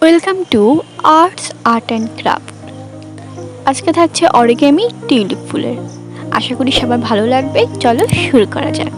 Welcome to arts art and craft. আজকে থাকছে origami tulip ফুলের। আশা করি সবার ভালো লাগবে। চলো শুরু করা যাক।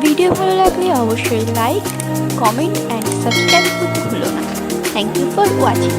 ভিডিও ভালো লাগলে অবশ্যই লাইক, কমেন্ট অ্যান্ড সাবস্ক্রাইব করতে ভুলো না। Thank you for watching.